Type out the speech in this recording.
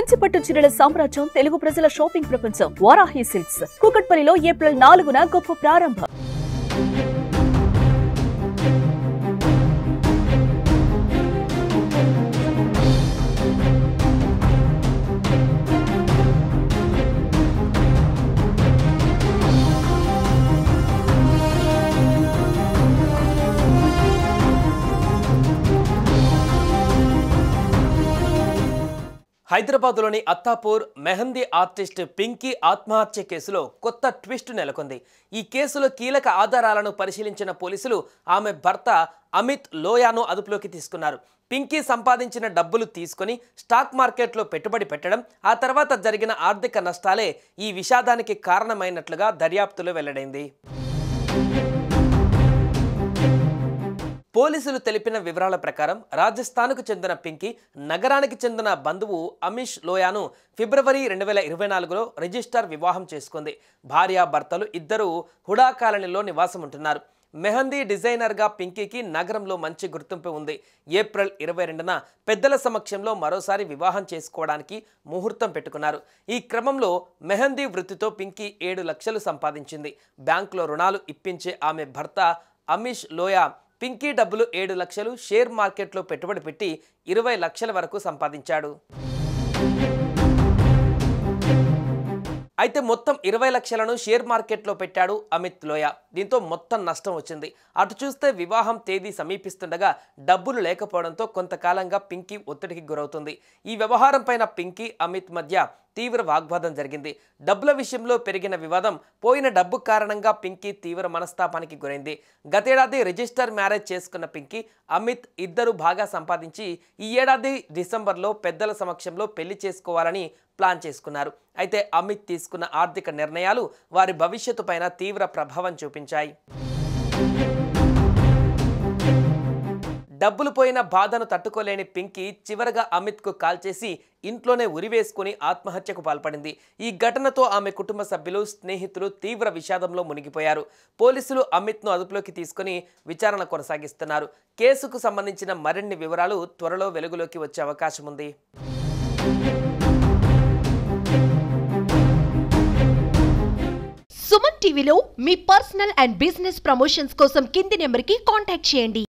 కంచిపట్టు చీరల సామ్రాజ్యం తెలుగు ప్రజల షాపింగ్ ప్రపంచం వారాహి సిల్క్స్ కూకట్పల్లిలో ఏప్రిల్ 4న గొప్ప ప్రారంభం. హైదరాబాద్లోని అత్తాపూర్ మెహందీ ఆర్టిస్ట్ పింకీ ఆత్మహత్య కేసులో కొత్త ట్విస్ట్ నెలకొంది. ఈ కేసులో కీలక ఆధారాలను పరిశీలించిన పోలీసులు ఆమె భర్త అమిత్ లోయాను అదుపులోకి తీసుకున్నారు. పింకీ సంపాదించిన డబ్బులు తీసుకొని స్టాక్ మార్కెట్లో పెట్టుబడి పెట్టడం, ఆ తర్వాత జరిగిన ఆర్థిక నష్టాలే ఈ విషాదానికి కారణమైనట్లుగా దర్యాప్తులో వెల్లడైంది. పోలీసులు తెలిపిన వివరాల ప్రకారం రాజస్థాన్కు చెందిన పింకీ నగరానికి చెందిన బంధువు అమిష్ లోయాను ఫిబ్రవరి 2024లో రిజిస్టర్ వివాహం చేసుకుంది. భార్యాభర్తలు ఇద్దరూ హుడా కాలనీలో నివాసం ఉంటున్నారు. మెహందీ డిజైనర్గా పింకీకి నగరంలో మంచి గుర్తింపు ఉంది. ఏప్రిల్ 22న పెద్దల సమక్షంలో మరోసారి వివాహం చేసుకోవడానికి ముహూర్తం పెట్టుకున్నారు. ఈ క్రమంలో మెహందీ వృత్తితో పింకీ 7 లక్షలు సంపాదించింది. బ్యాంకులో రుణాలు ఇప్పించే ఆమె భర్త అమిష్ లోయా పింకీ డబ్బులు 7 లక్షలు షేర్ మార్కెట్లో పెట్టుబడి పెట్టి 20 లక్షల వరకు సంపాదించాడు. అయితే మొత్తం 20 లక్షలను షేర్ మార్కెట్లో పెట్టాడు అమిత్ లోయా. దీంతో మొత్తం నష్టం వచ్చింది. అటు చూస్తే వివాహం తేదీ సమీపిస్తుండగా డబ్బులు లేకపోవడంతో కొంతకాలంగా పింకీ ఒత్తిడికి గురవుతుంది. ఈ వ్యవహారం పైన పింకీ అమిత్ మధ్య తీవ్ర వాగ్వాదం జరిగింది. డబ్బుల విషయంలో పెరిగిన వివాదం, పోయిన డబ్బు కారణంగా పింకీ తీవ్ర మనస్తాపానికి గురైంది. గతేడాది రిజిస్టర్ మ్యారేజ్ చేసుకున్న పింకీ, అమిత్ ఇద్దరు బాగా సంపాదించి ఈ ఏడాది డిసెంబర్లో పెద్దల సమక్షంలో పెళ్లి చేసుకోవాలని ప్లాన్ చేసుకున్నారు. అయితే అమిత్ తీసుకున్న ఆర్థిక నిర్ణయాలు వారి భవిష్యత్తు పైన తీవ్ర ప్రభావం చూపించాయి. డబ్బులు పోయిన బాధను తట్టుకోలేని పింకీ చివరగా అమిత్కు కాల్ చేసి ఇంట్లోనే ఉరివేసుకుని ఆత్మహత్యకు పాల్పడింది. ఈ ఘటనతో ఆమె కుటుంబ సభ్యులు, స్నేహితులు తీవ్ర విషాదంలో మునిగిపోయారు. పోలీసులు అమిత్ను అదుపులోకి తీసుకుని విచారణ కొనసాగిస్తున్నారు. కేసుకు సంబంధించిన మరిన్ని వివరాలు త్వరలో వెలుగులోకి వచ్చే అవకాశం ఉంది. సుమన్ టీవీలో మీ పర్సనల్ అండ్ బిజినెస్ ప్రమోషన్స్ కోసం కింది నెంబర్కి కాంటాక్ట్ చేయండి.